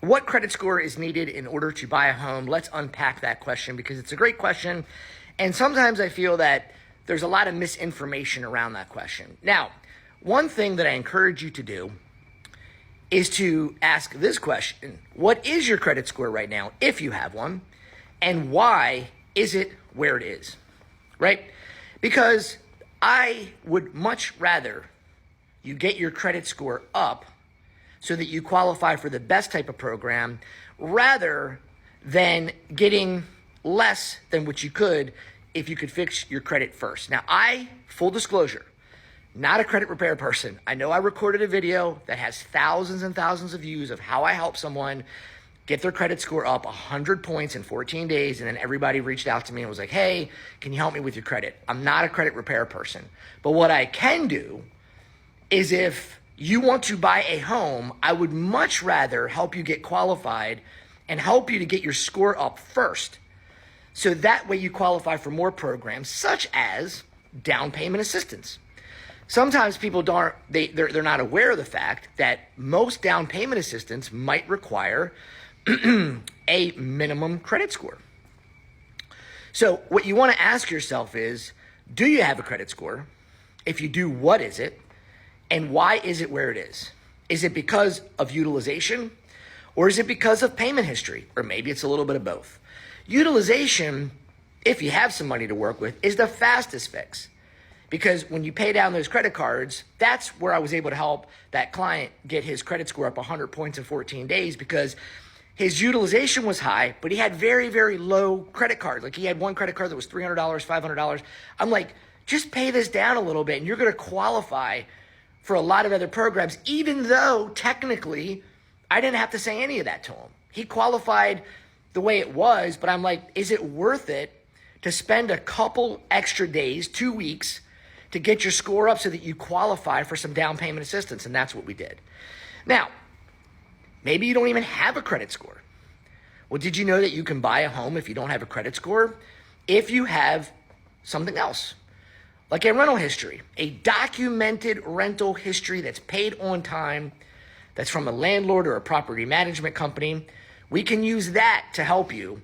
What credit score is needed in order to buy a home? Let's unpack that question because it's a great question. And sometimes I feel that there's a lot of misinformation around that question. Now, one thing that I encourage you to do is to ask this question. What is your credit score right now, if you have one? And why is it where it is, right? Because I would much rather you get your credit score up so that you qualify for the best type of program rather than getting less than what you could if you could fix your credit first. Now, full disclosure, not a credit repair person. I know I recorded a video that has thousands and thousands of views of how I help someone get their credit score up 100 points in 14 days, and then everybody reached out to me and was like, hey, can you help me with your credit? I'm not a credit repair person. But what I can do is if you want to buy a home, I would much rather help you get qualified and help you to get your score up first. So that way you qualify for more programs such as down payment assistance. Sometimes people they're not aware of the fact that most down payment assistance might require a minimum credit score. So what you want to ask yourself is, do you have a credit score? If you do, what is it? And why is it where it is? Is it because of utilization? Or is it because of payment history? Or maybe it's a little bit of both. Utilization, if you have some money to work with, is the fastest fix. Because when you pay down those credit cards, that's where I was able to help that client get his credit score up 100 points in 14 days because his utilization was high, but he had very, very low credit cards. Like he had one credit card that was $300, $500. I'm like, just pay this down a little bit and you're going to qualify for a lot of other programs, even though technically I didn't have to say any of that to him. He qualified the way it was, but I'm like, is it worth it to spend a couple extra days, 2 weeks, to get your score up so that you qualify for some down payment assistance? And that's what we did. Now, maybe you don't even have a credit score. Well, did you know that you can buy a home if you don't have a credit score? If you have something else, like a rental history, a documented rental history that's paid on time, that's from a landlord or a property management company, we can use that to help you.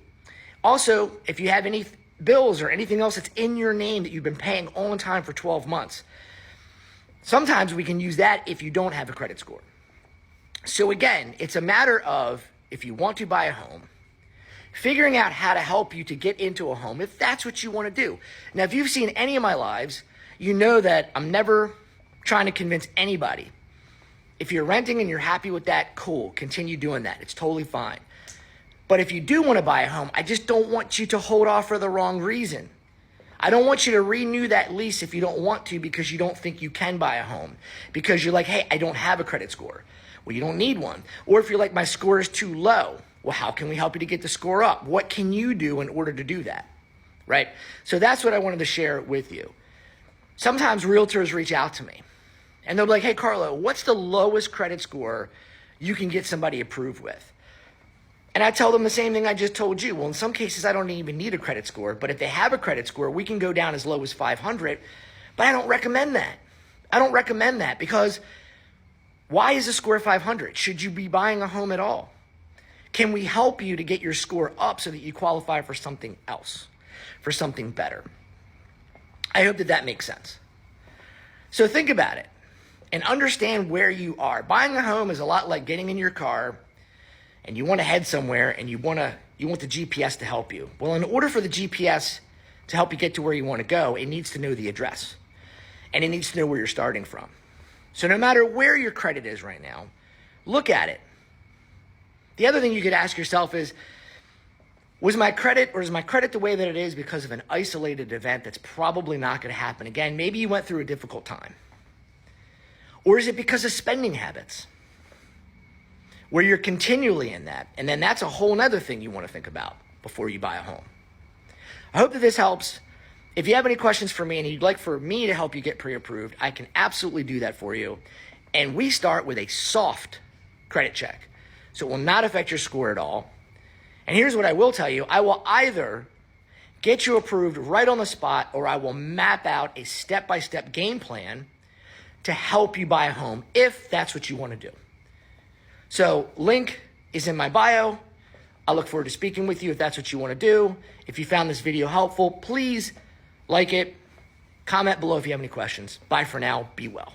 Also, if you have any bills or anything else that's in your name that you've been paying on time for 12 months, sometimes we can use that if you don't have a credit score. So again, it's a matter of, if you want to buy a home, figuring out how to help you to get into a home if that's what you want to do. Now, if you've seen any of my lives, you know that I'm never trying to convince anybody. If you're renting and you're happy with that, cool, continue doing that. It's totally fine. But if you do want to buy a home, I just don't want you to hold off for the wrong reason. I don't want you to renew that lease if you don't want to because you don't think you can buy a home. Because you're like, hey, I don't have a credit score. Well, you don't need one. Or if you're like, my score is too low. Well, how can we help you to get the score up? What can you do in order to do that, right? So that's what I wanted to share with you. Sometimes realtors reach out to me and they'll be like, hey, Carlo, what's the lowest credit score you can get somebody approved with? And I tell them the same thing I just told you. Well, in some cases, I don't even need a credit score, but if they have a credit score, we can go down as low as 500, but I don't recommend that. I don't recommend that because why is a score 500? Should you be buying a home at all? Can we help you to get your score up so that you qualify for something else, for something better? I hope that makes sense. So think about it and understand where you are. Buying a home is a lot like getting in your car and you want to head somewhere and you want the GPS to help you. Well, in order for the GPS to help you get to where you want to go, it needs to know the address and it needs to know where you're starting from. So no matter where your credit is right now, look at it. The other thing you could ask yourself is my credit the way that it is because of an isolated event that's probably not going to happen again? Maybe you went through a difficult time. Or is it because of spending habits where you're continually in that? And then that's a whole nother thing you want to think about before you buy a home. I hope that this helps. If you have any questions for me and you'd like for me to help you get pre-approved, I can absolutely do that for you. And we start with a soft credit check. So it will not affect your score at all. And here's what I will tell you. I will either get you approved right on the spot or I will map out a step-by-step game plan to help you buy a home if that's what you want to do. So link is in my bio. I look forward to speaking with you if that's what you want to do. If you found this video helpful, please like it. Comment below if you have any questions. Bye for now. Be well.